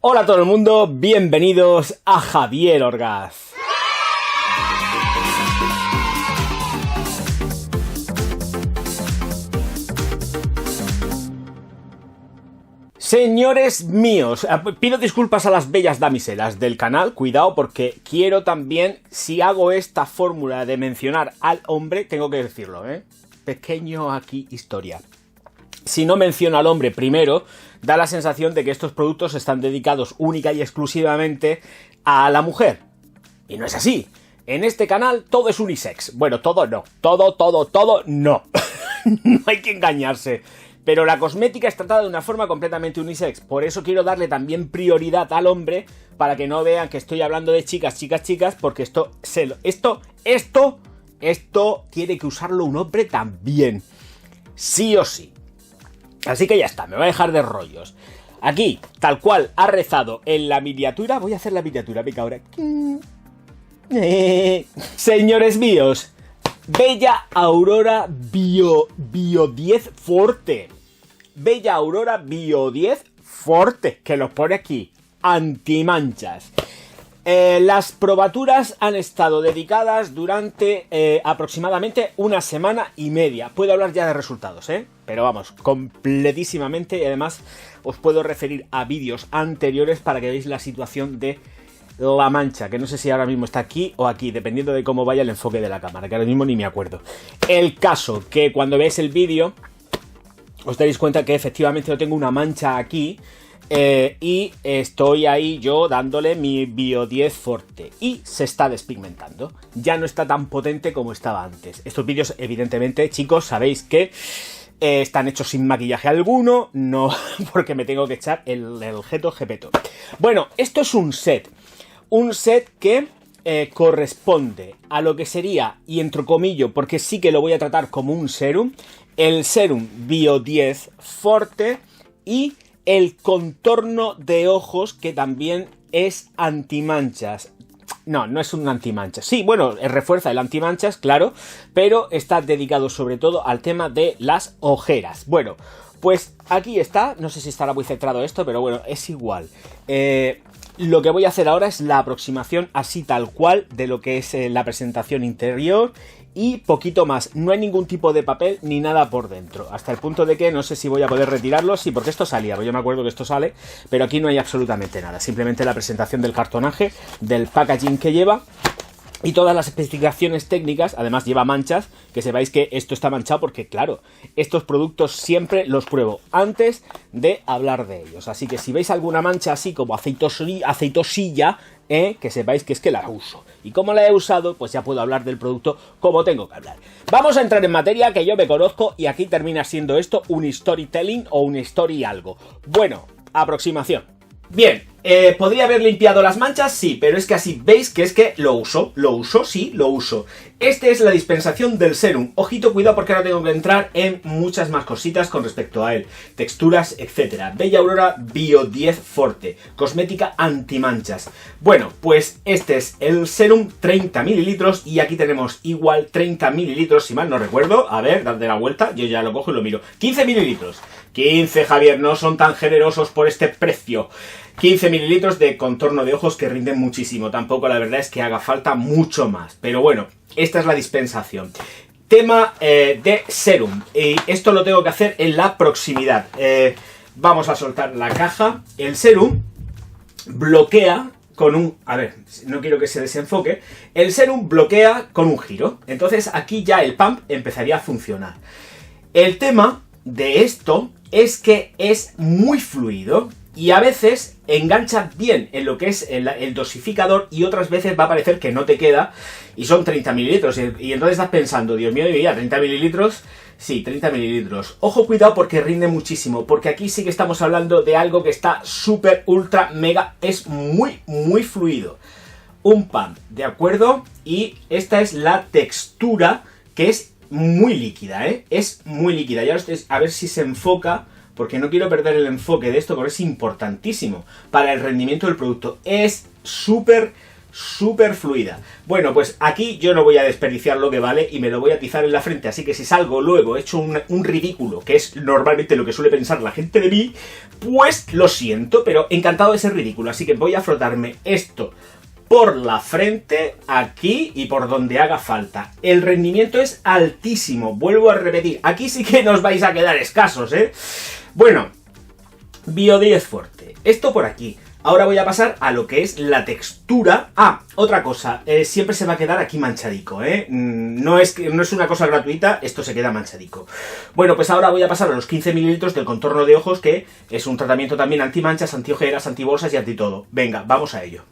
Hola a todo el mundo, bienvenidos a Javier Orgaz. Señores míos, pido disculpas a las bellas damiselas del canal, cuidado porque quiero también, si hago esta fórmula de mencionar al hombre, tengo que decirlo, pequeño aquí historia. Si no menciono al hombre primero, da la sensación de que estos productos están dedicados única y exclusivamente a la mujer. Y no es así. En este canal todo es unisex. Bueno, todo no. Todo no. No hay que engañarse. Pero la cosmética es tratada de una forma completamente unisex. Por eso quiero darle también prioridad al hombre, para que no vean que estoy hablando de chicas, porque esto tiene que usarlo un hombre también. Sí o sí. Así que ya está, me voy a dejar de rollos. Aquí, tal cual ha rezado en la miniatura, voy a hacer la miniatura, venga ahora. Señores míos, Bella Aurora Bio 10 Forte. Bella Aurora Bio 10 Forte, que los pone aquí, antimanchas. Las probaturas han estado dedicadas durante aproximadamente una semana y media. Puedo hablar ya de resultados, pero vamos, completísimamente. Y además os puedo referir a vídeos anteriores para que veáis la situación de la mancha, que no sé si ahora mismo está aquí o aquí, dependiendo de cómo vaya el enfoque de la cámara, que ahora mismo ni me acuerdo. El caso, que cuando veáis el vídeo os daréis cuenta que efectivamente yo tengo una mancha aquí. Y estoy ahí yo dándole mi Bio 10 Forte y se está despigmentando. Ya no está tan potente como estaba antes. Estos vídeos, evidentemente, chicos, sabéis que están hechos sin maquillaje alguno, no porque me tengo que echar el jeto jepeto. Bueno, esto es un set que corresponde a lo que sería, y entrecomillo, porque sí que lo voy a tratar como un serum, el serum Bio 10 Forte y el contorno de ojos, que también es antimanchas. No es un antimanchas. Sí, bueno, refuerza el antimanchas, claro, pero está dedicado sobre todo al tema de las ojeras. Bueno, pues aquí está. No sé si estará muy centrado esto, pero bueno, es igual. Lo que voy a hacer ahora es la aproximación así tal cual de lo que es la presentación interior y poquito más. No hay ningún tipo de papel ni nada por dentro, hasta el punto de que no sé si voy a poder retirarlo. Sí, porque esto salía, yo me acuerdo que esto sale, pero aquí no hay absolutamente nada, simplemente la presentación del cartonaje, del packaging que lleva y todas las especificaciones técnicas. Además lleva manchas, que sepáis que esto está manchado porque, claro, estos productos siempre los pruebo antes de hablar de ellos. Así que si veis alguna mancha así como aceitosilla, que sepáis que es que la uso. Y como la he usado, pues ya puedo hablar del producto como tengo que hablar. Vamos a entrar en materia, que yo me conozco, y aquí termina siendo esto un storytelling o un story algo. Bueno, aproximación. Bien, ¿podría haber limpiado las manchas? Sí, pero es que así veis que es que lo uso. Esta es la dispensación del serum. Ojito, cuidado, porque ahora tengo que entrar en muchas más cositas con respecto a él. Texturas, etcétera. Bella Aurora Bio 10 Forte. Cosmética antimanchas. Bueno, pues este es el serum, 30 mililitros. Y aquí tenemos igual 30 mililitros, si mal no recuerdo. A ver, dadle la vuelta, yo ya lo cojo y lo miro. 15 mililitros. 15, Javier, no son tan generosos por este precio. 15 mililitros de contorno de ojos, que rinden muchísimo. Tampoco la verdad es que haga falta mucho más. Pero bueno, esta es la dispensación. Tema de serum. Y esto lo tengo que hacer en la proximidad. Vamos a soltar la caja. El serum bloquea con un... A ver, no quiero que se desenfoque. El serum bloquea con un giro. Entonces aquí ya el pump empezaría a funcionar. El tema de esto es que es muy fluido y a veces engancha bien en lo que es el dosificador, y otras veces va a parecer que no te queda y son 30 mililitros y entonces estás pensando, Dios mío, 30 mililitros, sí, 30 mililitros. Ojo, cuidado, porque rinde muchísimo, porque aquí sí que estamos hablando de algo que está súper, ultra, mega, es muy, muy fluido. Un pump, ¿de acuerdo? Y esta es la textura, que es muy líquida, es muy líquida. Ya a ver si se enfoca, porque no quiero perder el enfoque de esto, porque es importantísimo para el rendimiento del producto. Es súper, súper fluida. Bueno, pues aquí yo no voy a desperdiciar lo que vale y me lo voy a atizar en la frente, así que si salgo luego hecho un ridículo, que es normalmente lo que suele pensar la gente de mí, pues lo siento, pero encantado de ser ridículo, así que voy a frotarme esto por la frente, aquí y por donde haga falta. El rendimiento es altísimo, vuelvo a repetir, aquí sí que nos vais a quedar escasos, ¿eh? Bueno, Bio 10 Forte, esto por aquí. Ahora voy a pasar a lo que es la textura. Ah, otra cosa, siempre se va a quedar aquí manchadico, ¿eh? No es una cosa gratuita, esto se queda manchadico. Bueno, pues ahora voy a pasar a los 15 mililitros del contorno de ojos, que es un tratamiento también anti-manchas, anti-ojeras, anti-bolsas y anti-todo. Venga, vamos a ello.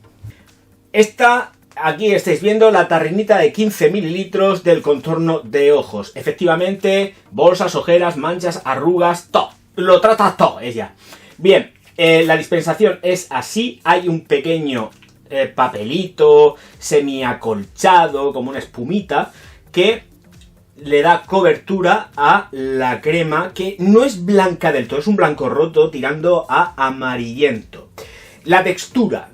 Aquí estáis viendo la tarrinita de 15 mililitros del contorno de ojos. Efectivamente, bolsas, ojeras, manchas, arrugas, todo. Lo trata todo ella. Bien, la dispensación es así. Hay un pequeño papelito semiacolchado, como una espumita, que le da cobertura a la crema, que no es blanca del todo, es un blanco roto tirando a amarillento. La textura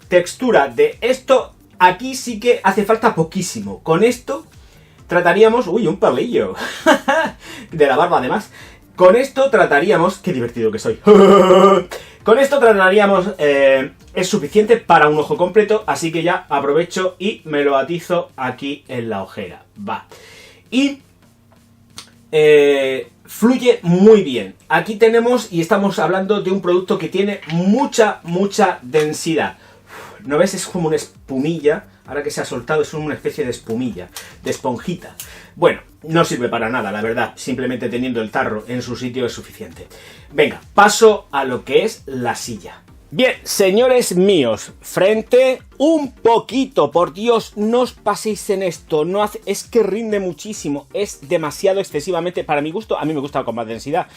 de esto, aquí sí que hace falta poquísimo. Con esto trataríamos... ¡Uy, un pelillo! De la barba, además. Con esto trataríamos... ¡Qué divertido que soy! Con esto trataríamos... es suficiente para un ojo completo, así que ya aprovecho y me lo atizo aquí en la ojera. Va. Y... fluye muy bien. Aquí tenemos, y estamos hablando de un producto que tiene mucha densidad. ¿No ves? Es como una espumilla. Ahora que se ha soltado es una especie de espumilla, de esponjita. Bueno, no sirve para nada, la verdad. Simplemente teniendo el tarro en su sitio es suficiente. Venga, paso a lo que es la silla. Bien, señores míos, frente un poquito, por Dios, no os paséis en esto, no hace, es que rinde muchísimo, es demasiado excesivamente, para mi gusto, a mí me gusta con más densidad,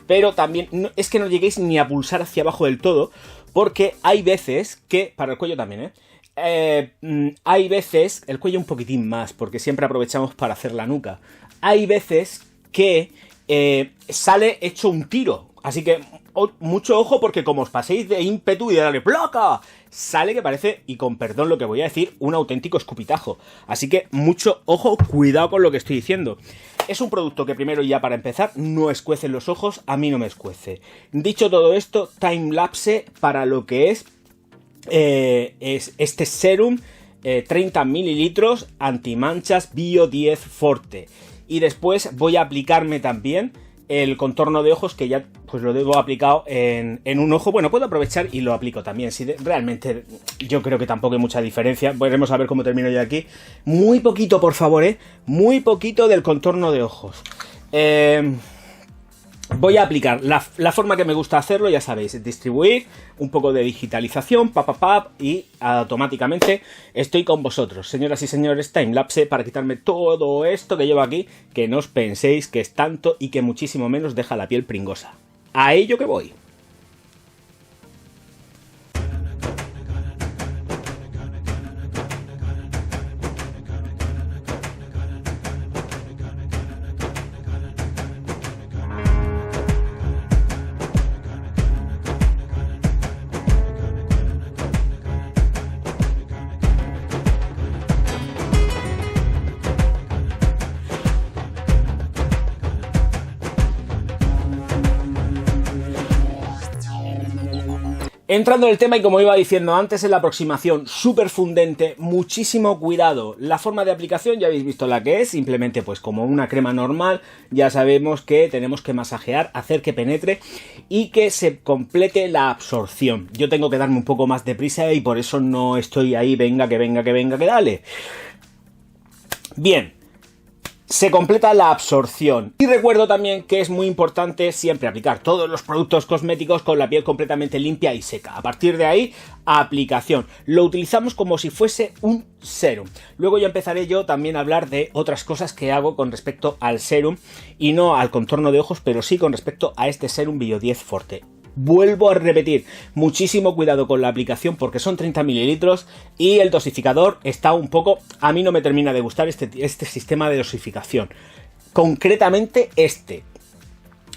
pero también, es que no lleguéis ni a pulsar hacia abajo del todo, porque hay veces que, para el cuello también, hay veces, el cuello un poquitín más, porque siempre aprovechamos para hacer la nuca, hay veces que sale hecho un tiro, así que... mucho ojo porque como os paséis de ímpetu y de darle placa, sale que parece, y con perdón lo que voy a decir, un auténtico escupitajo. Así que mucho ojo, cuidado con lo que estoy diciendo. Es un producto que primero ya para empezar no escuece los ojos, a mí no me escuece. Dicho todo esto, timelapse para lo que es este serum, 30 mililitros, antimanchas Bio 10 Forte. Y después voy a aplicarme también el contorno de ojos, que ya pues lo debo aplicado en un ojo. Bueno, puedo aprovechar y lo aplico también. Si realmente yo creo que tampoco hay mucha diferencia. Veremos a ver cómo termino yo aquí. Muy poquito, por favor, muy poquito del contorno de ojos. Voy a aplicar la forma que me gusta hacerlo, ya sabéis, distribuir, un poco de digitalización, y automáticamente estoy con vosotros, señoras y señores, timelapse, para quitarme todo esto que llevo aquí, que no os penséis que es tanto y que muchísimo menos deja la piel pringosa. A ello que voy. Entrando en el tema, y como iba diciendo antes, en la aproximación súper fundente, muchísimo cuidado. La forma de aplicación ya habéis visto la que es, simplemente pues como una crema normal, ya sabemos que tenemos que masajear, hacer que penetre y que se complete la absorción. Yo tengo que darme un poco más de prisa y por eso no estoy ahí, venga, que dale. Bien. Se completa la absorción. Y recuerdo también que es muy importante siempre aplicar todos los productos cosméticos con la piel completamente limpia y seca. A partir de ahí, aplicación. Lo utilizamos como si fuese un serum. Luego ya empezaré yo también a hablar de otras cosas que hago con respecto al serum y no al contorno de ojos, pero sí con respecto a este serum Bio 10 Forte. Vuelvo a repetir, muchísimo cuidado con la aplicación porque son 30 mililitros y el dosificador está un poco... A mí no me termina de gustar este sistema de dosificación. Concretamente este.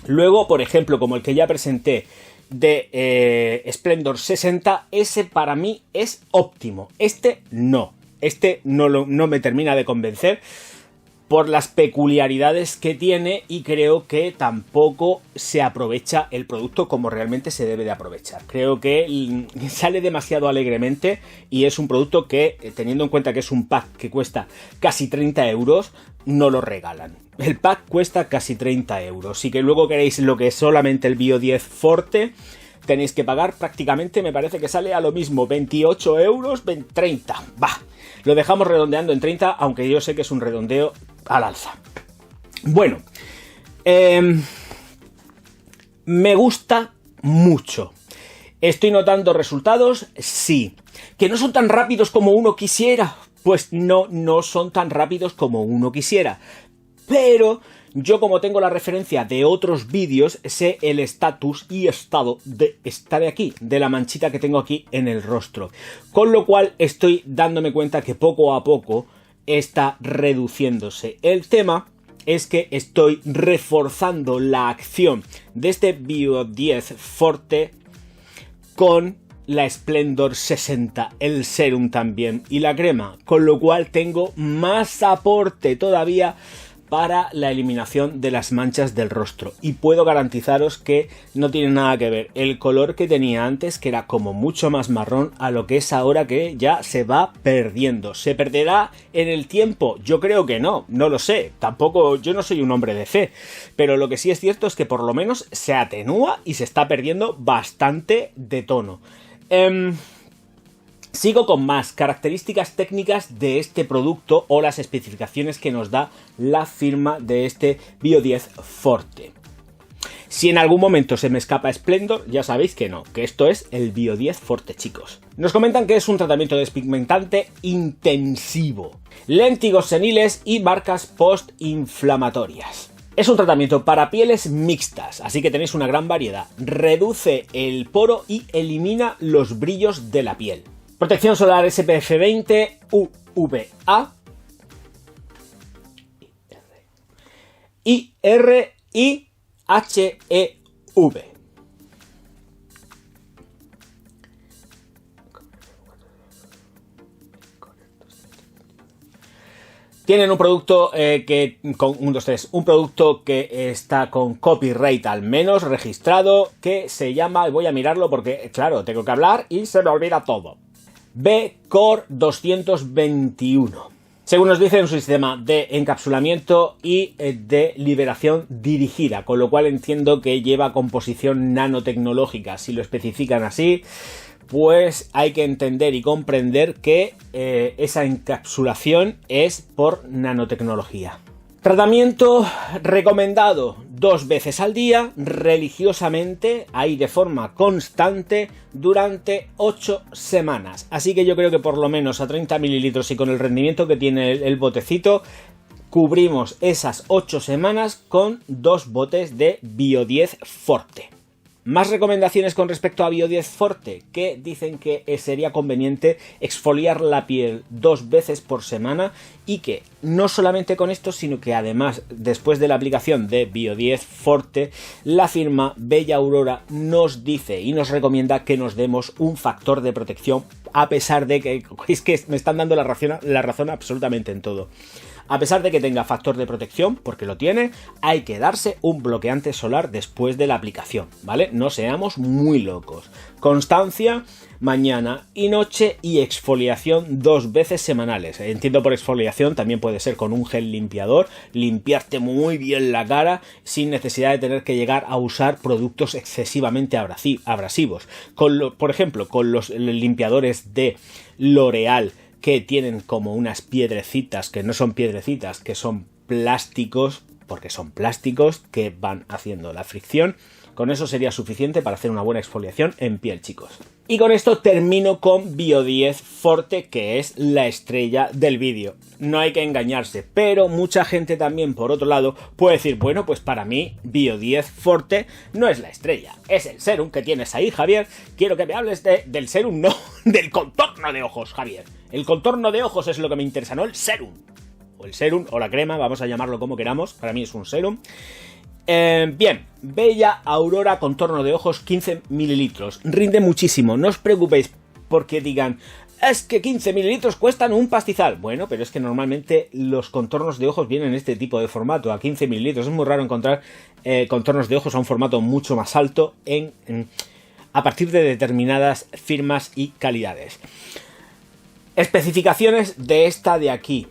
Luego, por ejemplo, como el que ya presenté de Splendor 60, ese para mí es óptimo. Este no. Este no me termina de convencer por las peculiaridades que tiene y creo que tampoco se aprovecha el producto como realmente se debe de aprovechar. Creo que sale demasiado alegremente y es un producto que, teniendo en cuenta que es un pack que cuesta casi 30 euros, no lo regalan. El pack cuesta casi 30 euros. Si que luego queréis lo que es solamente el Bio 10 Forte, tenéis que pagar prácticamente, me parece que sale a lo mismo, 28 euros, 30. Va, lo dejamos redondeando en 30, aunque yo sé que es un redondeo al alza. Bueno, me gusta mucho. ¿Estoy notando resultados? Sí. ¿Que no son tan rápidos como uno quisiera? Pues no son tan rápidos como uno quisiera. Pero yo, como tengo la referencia de otros vídeos, sé el estatus y estado de esta de aquí, de la manchita que tengo aquí en el rostro. Con lo cual estoy dándome cuenta que poco a poco está reduciéndose. El tema es que estoy reforzando la acción de este Bio 10 Forte con la Splendor 60, el serum también y la crema, con lo cual tengo más aporte todavía para la eliminación de las manchas del rostro, y puedo garantizaros que no tiene nada que ver el color que tenía antes, que era como mucho más marrón, a lo que es ahora, que ya se va perdiendo. ¿Se perderá en el tiempo? Yo creo que no lo sé, tampoco, yo no soy un hombre de fe, pero lo que sí es cierto es que por lo menos se atenúa y se está perdiendo bastante de tono. Sigo con más características técnicas de este producto o las especificaciones que nos da la firma de este Bio 10 Forte. Si en algún momento se me escapa Splendor, ya sabéis que no, que esto es el Bio 10 Forte, chicos. Nos comentan que es un tratamiento despigmentante intensivo, léntigos seniles y marcas postinflamatorias. Es un tratamiento para pieles mixtas, así que tenéis una gran variedad. Reduce el poro y elimina los brillos de la piel. Protección solar SPF 20 UVA y RIHEV. Tienen un producto un producto que está con copyright al menos registrado, que se llama, voy a mirarlo porque claro, tengo que hablar y se me olvida todo. B-Core 221. Según nos dice, un sistema de encapsulamiento y de liberación dirigida, con lo cual entiendo que lleva composición nanotecnológica. Si lo especifican así, pues hay que entender y comprender que esa encapsulación es por nanotecnología. Tratamiento recomendado 2 veces al día, religiosamente, ahí de forma constante, durante 8 semanas. Así que yo creo que por lo menos a 30 mililitros y con el rendimiento que tiene el botecito, cubrimos esas 8 semanas con 2 botes de Bio 10 Forte. Más recomendaciones con respecto a Bio 10 Forte, que dicen que sería conveniente exfoliar la piel 2 veces por semana, y que no solamente con esto, sino que además, después de la aplicación de Bio 10 Forte, la firma Bella Aurora nos dice y nos recomienda que nos demos un factor de protección, a pesar de que, es que me están dando la razón absolutamente en todo. A pesar de que tenga factor de protección, porque lo tiene, hay que darse un bloqueante solar después de la aplicación, ¿vale? No seamos muy locos. Constancia, mañana y noche, y exfoliación 2 veces semanales. Entiendo por exfoliación también puede ser con un gel limpiador, limpiarte muy bien la cara sin necesidad de tener que llegar a usar productos excesivamente abrasivos. Por ejemplo, con los limpiadores de L'Oreal, que tienen como unas piedrecitas, que no son piedrecitas, que son plásticos, porque son plásticos que van haciendo la fricción. Con eso sería suficiente para hacer una buena exfoliación en piel, chicos. Y con esto termino con Bio 10 Forte, que es la estrella del vídeo. No hay que engañarse, pero mucha gente también, por otro lado, puede decir, bueno, pues para mí Bio 10 Forte no es la estrella, es el serum que tienes ahí, Javier. Quiero que me hables del serum, no, del contorno de ojos, Javier. El contorno de ojos es lo que me interesa, no el serum. O el serum, o la crema, vamos a llamarlo como queramos, para mí es un serum. Bien, Bella Aurora contorno de ojos 15 mililitros. Rinde muchísimo, no os preocupéis porque digan, es que 15 mililitros cuestan un pastizal. Bueno, pero es que normalmente los contornos de ojos vienen en este tipo de formato, a 15 mililitros. Es muy raro encontrar contornos de ojos a un formato mucho más alto a partir de determinadas firmas y calidades. Especificaciones de esta de aquí.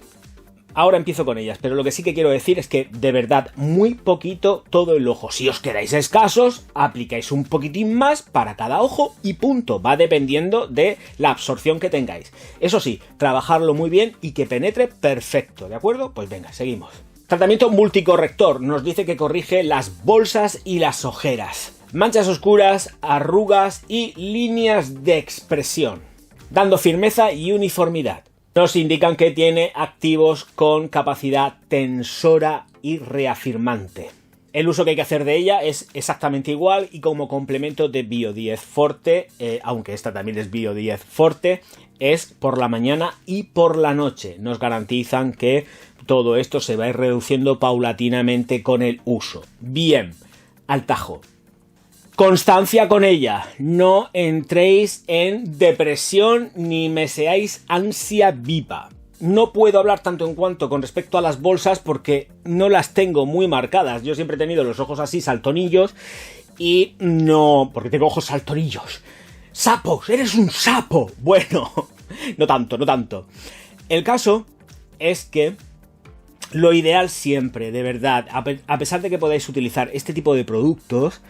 Ahora empiezo con ellas, pero lo que sí que quiero decir es que, de verdad, muy poquito todo el ojo. Si os quedáis escasos, aplicáis un poquitín más para cada ojo y punto. Va dependiendo de la absorción que tengáis. Eso sí, trabajarlo muy bien y que penetre perfecto, ¿de acuerdo? Pues venga, seguimos. Tratamiento multicorrector. Nos dice que corrige las bolsas y las ojeras, manchas oscuras, arrugas y líneas de expresión, dando firmeza y uniformidad. Nos indican que tiene activos con capacidad tensora y reafirmante. El uso que hay que hacer de ella es exactamente igual y como complemento de Bio 10 Forte, aunque esta también es Bio 10 Forte, es por la mañana y por la noche. Nos garantizan que todo esto se va a ir reduciendo paulatinamente con el uso. Bien, al tajo. Constancia con ella, no entréis en depresión ni me seáis ansia viva. No puedo hablar tanto en cuanto con respecto a las bolsas porque no las tengo muy marcadas. Yo siempre he tenido los ojos así saltonillos y no... porque tengo ojos saltonillos. ¡Sapos! ¡Eres un sapo! Bueno, no tanto. El caso es que lo ideal siempre, de verdad, a pesar de que podáis utilizar este tipo de productos,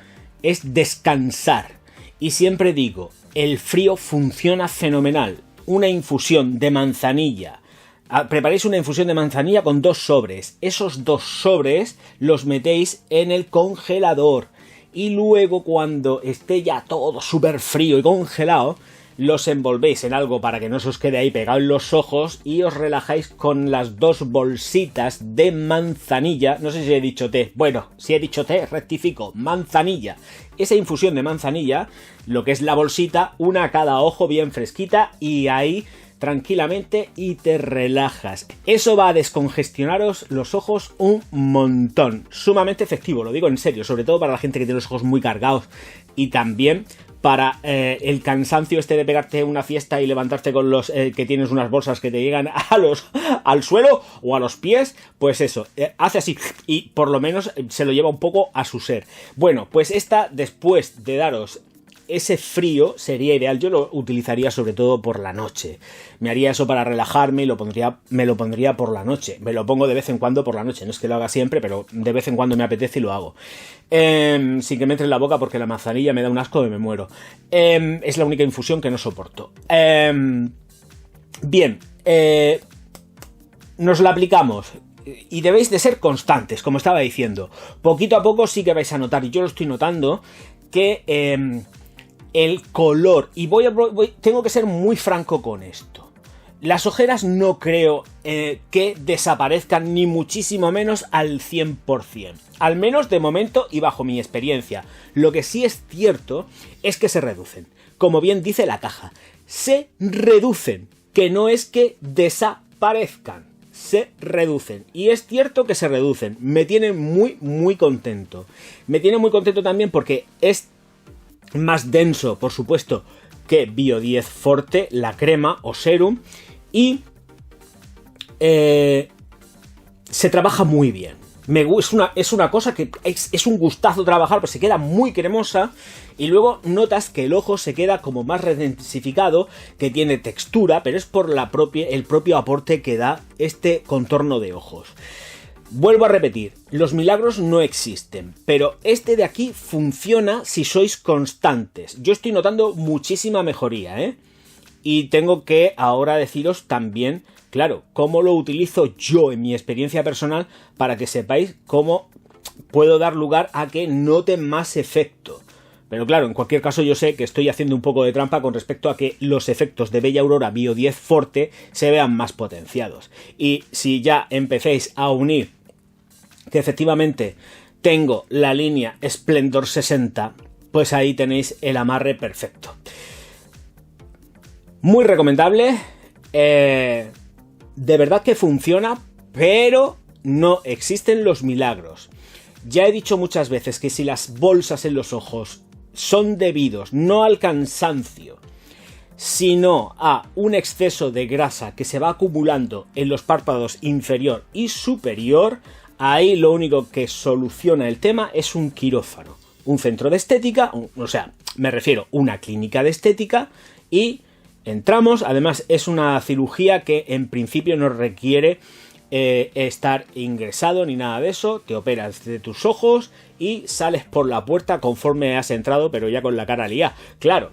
es descansar. Y siempre digo, el frío funciona fenomenal. Una infusión de manzanilla. Preparéis una infusión de manzanilla con 2 sobres. Esos 2 sobres los metéis en el congelador. Y luego cuando esté ya todo súper frío y congelado, los envolvéis en algo para que no se os quede ahí pegado en los ojos y os relajáis con las 2 bolsitas de manzanilla. No sé si he dicho té. Bueno, si he dicho té, rectifico. Manzanilla. Esa infusión de manzanilla, lo que es la bolsita, una a cada ojo bien fresquita y ahí tranquilamente y te relajas. Eso va a descongestionaros los ojos un montón. Sumamente efectivo, lo digo en serio, sobre todo para la gente que tiene los ojos muy cargados y también para el cansancio este de pegarte una fiesta y levantarte con los que tienes unas bolsas que te llegan al suelo o a los pies, pues eso, hace así y por lo menos se lo lleva un poco a su ser. Bueno, pues esta, después de daros ese frío, sería ideal. Yo lo utilizaría sobre todo por la noche. Me haría eso para relajarme y me lo pondría por la noche. Me lo pongo de vez en cuando por la noche. No es que lo haga siempre, pero de vez en cuando me apetece y lo hago. Sin que me entre en la boca porque la manzanilla me da un asco y me muero. Es la única infusión que no soporto. Bien. Nos la aplicamos. Y debéis de ser constantes, como estaba diciendo. Poquito a poco sí que vais a notar, y yo lo estoy notando, que el color, y tengo que ser muy franco con esto, las ojeras no creo que desaparezcan ni muchísimo menos al 100%, al menos de momento y bajo mi experiencia. Lo que sí es cierto es que se reducen, como bien dice la caja, se reducen, que no es que desaparezcan, se reducen, y es cierto que se reducen. Me tiene muy contento. Me tiene muy contento también porque es más denso, por supuesto, que Bio 10 Forte, la crema o serum, y se trabaja muy bien. Es una cosa que es un gustazo trabajar, pues se queda muy cremosa y luego notas que el ojo se queda como más redensificado, que tiene textura, pero es por el propio aporte que da este contorno de ojos. Vuelvo a repetir, los milagros no existen, pero este de aquí funciona si sois constantes. Yo estoy notando muchísima mejoría, Y tengo que ahora deciros también, claro, cómo lo utilizo yo en mi experiencia personal para que sepáis cómo puedo dar lugar a que note más efecto. Pero claro, en cualquier caso yo sé que estoy haciendo un poco de trampa con respecto a que los efectos de Bella Aurora Bio 10 Forte se vean más potenciados. Y si ya empecéis a unir que efectivamente tengo la línea Splendor 60, pues ahí tenéis el amarre perfecto. Muy recomendable, de verdad que funciona, pero no existen los milagros. Ya he dicho muchas veces que si las bolsas en los ojos son debidos no al cansancio, sino a un exceso de grasa que se va acumulando en los párpados inferior y superior, ahí lo único que soluciona el tema es un quirófano, un centro de estética, o sea, me refiero una clínica de estética, y entramos. Además es una cirugía que en principio no requiere estar ingresado ni nada de eso. Te operas de tus ojos y sales por la puerta conforme has entrado, pero ya con la cara liada. Claro,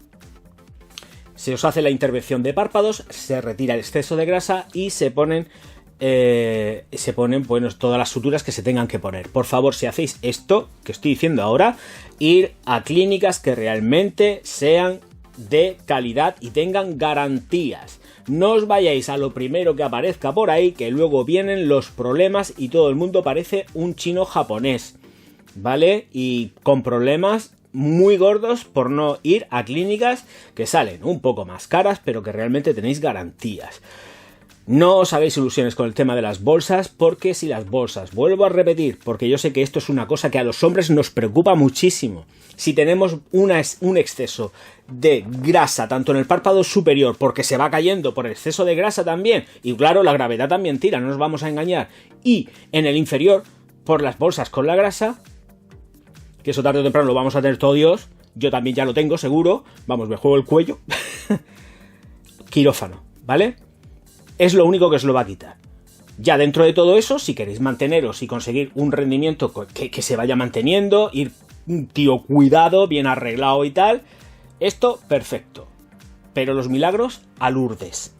se os hace la intervención de párpados, se retira el exceso de grasa y se ponen bueno, todas las suturas que se tengan que poner. Por favor, si hacéis esto que estoy diciendo ahora, ir a clínicas que realmente sean de calidad y tengan garantías. No os vayáis a lo primero que aparezca por ahí, que luego vienen los problemas y todo el mundo parece un chino japonés, ¿vale? Y con problemas muy gordos por no ir a clínicas que salen un poco más caras, pero que realmente tenéis garantías. No os hagáis ilusiones con el tema de las bolsas, porque si las bolsas, vuelvo a repetir, porque yo sé que esto es una cosa que a los hombres nos preocupa muchísimo. Si tenemos un exceso de grasa, tanto en el párpado superior, porque se va cayendo por exceso de grasa también, y claro, la gravedad también tira, no nos vamos a engañar, y en el inferior, por las bolsas con la grasa, que eso tarde o temprano lo vamos a tener todo Dios, yo también ya lo tengo seguro, vamos, me juego el cuello, quirófano, ¿vale? Es lo único que os lo va a quitar. Ya dentro de todo eso, si queréis manteneros y conseguir un rendimiento que se vaya manteniendo, ir un tío cuidado, bien arreglado y tal, esto perfecto. Pero los milagros a Lourdes.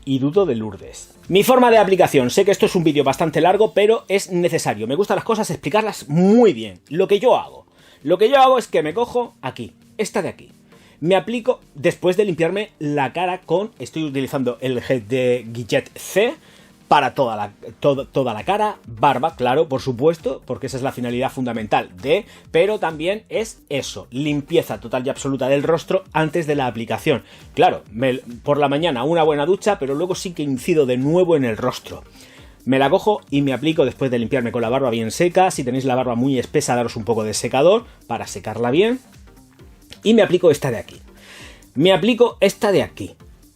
Y dudo de Lourdes. Mi forma de aplicación. Sé que esto es un vídeo bastante largo, pero es necesario. Me gustan las cosas explicarlas muy bien. Lo que yo hago es que me cojo aquí, esta de aquí. Me aplico después de limpiarme la cara estoy utilizando el gel de Gillette C para toda la cara, barba, claro, por supuesto, porque esa es la finalidad fundamental pero también es eso, limpieza total y absoluta del rostro antes de la aplicación. Claro, por la mañana una buena ducha, pero luego sí que incido de nuevo en el rostro. Me la cojo y me aplico después de limpiarme con la barba bien seca. Si tenéis la barba muy espesa, daros un poco de secador para secarla bien. Y me aplico esta de aquí.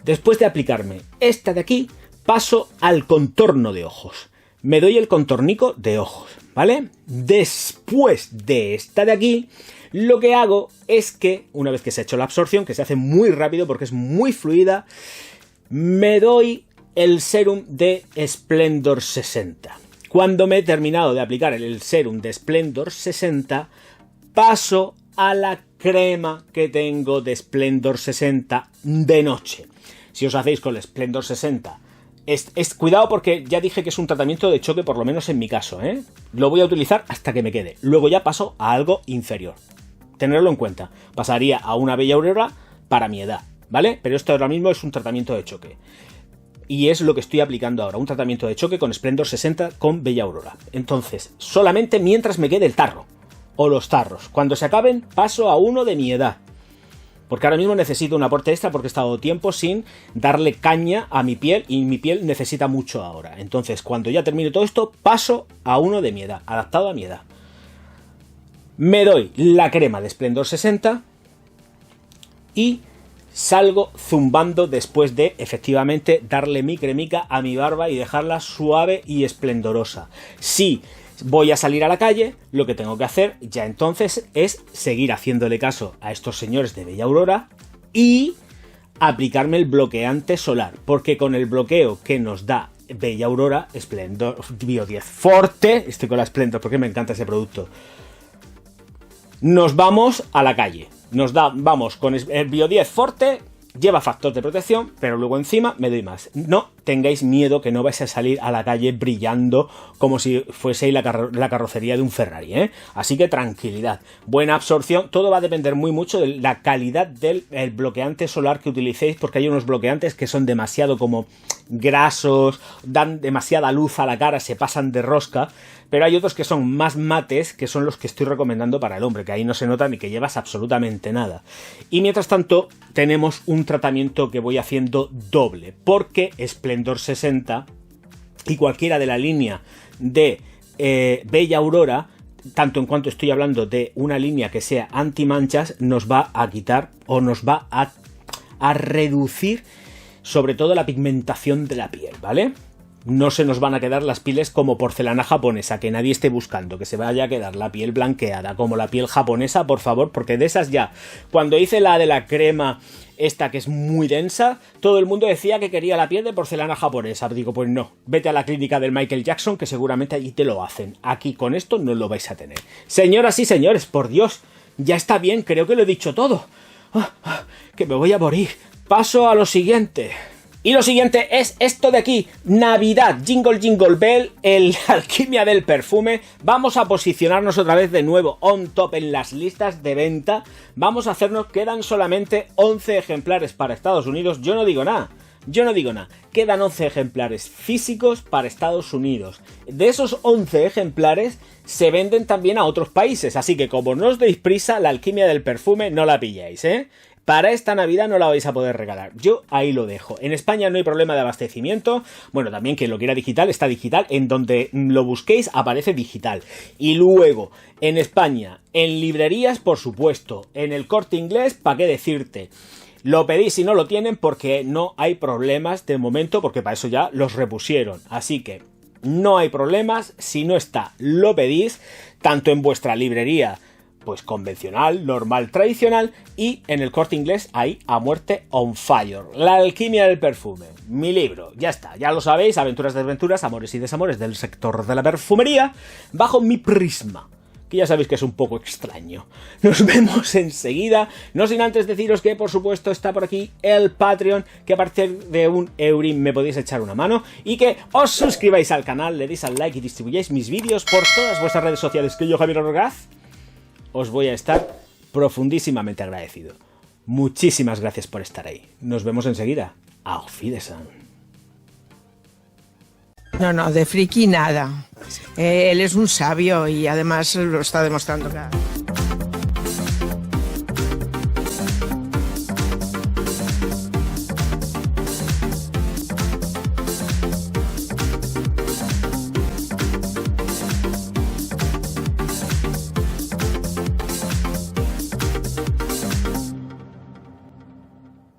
Después de aplicarme esta de aquí, paso al contorno de ojos. Me doy el contornico de ojos, ¿vale? Después de esta de aquí, lo que hago es que, una vez que se ha hecho la absorción, que se hace muy rápido porque es muy fluida, me doy el serum de Splendor 60. Cuando me he terminado de aplicar el serum de Splendor 60, paso a la crema que tengo de Splendor 60 de noche. Si os hacéis con el Splendor 60, cuidado, porque ya dije que es un tratamiento de choque, por lo menos en mi caso, ¿eh? Lo voy a utilizar hasta que me quede. Luego ya paso a algo inferior. Tenerlo en cuenta. Pasaría a una Bella Aurora para mi edad, ¿vale? Pero esto ahora mismo es un tratamiento de choque. Y es lo que estoy aplicando ahora, un tratamiento de choque con Splendor 60 con Bella Aurora. Entonces, solamente mientras me quede el tarro. O los tarros. Cuando se acaben, paso a uno de mi edad. Porque ahora mismo necesito un aporte extra porque he estado tiempo sin darle caña a mi piel y mi piel necesita mucho ahora. Entonces, cuando ya termine todo esto, paso a uno de mi edad, adaptado a mi edad. Me doy la crema de Splendor 60 y salgo zumbando después de, efectivamente, darle mi cremica a mi barba y dejarla suave y esplendorosa. Sí. Voy a salir a la calle, lo que tengo que hacer ya entonces es seguir haciéndole caso a estos señores de Bella Aurora y aplicarme el bloqueante solar, porque con el bloqueo que nos da Bella Aurora, Splendor Bio 10 Forte, estoy con la Splendor porque me encanta ese producto, nos vamos a la calle, vamos con el Bio 10 Forte. Lleva factor de protección, pero luego encima me doy más. No tengáis miedo que no vais a salir a la calle brillando como si fueseis la carrocería de un Ferrari, ¿eh? Así que tranquilidad. Buena absorción. Todo va a depender muy mucho de la calidad del bloqueante solar que utilicéis, porque hay unos bloqueantes que son demasiado como grasos, dan demasiada luz a la cara, se pasan de rosca, pero hay otros que son más mates, que son los que estoy recomendando para el hombre, que ahí no se nota ni que llevas absolutamente nada. Y mientras tanto tenemos un tratamiento que voy haciendo doble, porque Splendor 60 y cualquiera de la línea de Bella Aurora, tanto en cuanto estoy hablando de una línea que sea anti-manchas, nos va a quitar o nos va a a reducir sobre todo la pigmentación de la piel, ¿vale? No se nos van a quedar las pieles como porcelana japonesa, que nadie esté buscando, que se vaya a quedar la piel blanqueada como la piel japonesa, por favor, porque de esas ya, cuando hice la de la crema esta que es muy densa, todo el mundo decía que quería la piel de porcelana japonesa. Digo, pues no, vete a la clínica del Michael Jackson, que seguramente allí te lo hacen. Aquí con esto no lo vais a tener. Señoras y señores, por Dios, ya está bien, creo que lo he dicho todo. Que me voy a morir. Paso a lo siguiente. Y lo siguiente es esto de aquí, Navidad, Jingle Jingle Bell, el Alquimia del Perfume. Vamos a posicionarnos otra vez de nuevo on top en las listas de venta. Vamos a hacernos, quedan solamente 11 ejemplares para Estados Unidos. Yo no digo nada. Quedan 11 ejemplares físicos para Estados Unidos. De esos 11 ejemplares se venden también a otros países. Así que como no os deis prisa, la Alquimia del Perfume no la pilláis, ¿eh? Para esta Navidad no la vais a poder regalar. Yo ahí lo dejo. En España no hay problema de abastecimiento. Bueno, también quien lo quiera digital, está digital. En donde lo busquéis aparece digital. Y luego, en España, en librerías, por supuesto. En el Corte Inglés, ¿para qué decirte? Lo pedís si no lo tienen porque no hay problemas de momento, porque para eso ya los repusieron. Así que no hay problemas. Si no está, lo pedís. Tanto en vuestra librería pues convencional, normal, tradicional, y en el Corte Inglés hay a muerte on fire. La Alquimia del Perfume, mi libro, ya está, ya lo sabéis, aventuras, desventuras, amores y desamores del sector de la perfumería, bajo mi prisma, que ya sabéis que es un poco extraño. Nos vemos enseguida, no sin antes deciros que por supuesto está por aquí el Patreon, que a partir de €1 me podéis echar una mano, y que os suscribáis al canal, le deis al like y distribuyáis mis vídeos por todas vuestras redes sociales, que yo, Javier Orgaz, os voy a estar profundísimamente agradecido. Muchísimas gracias por estar ahí. Nos vemos enseguida. Auf Wiedersehen. No, de friki nada. Él es un sabio y además lo está demostrando cada vez.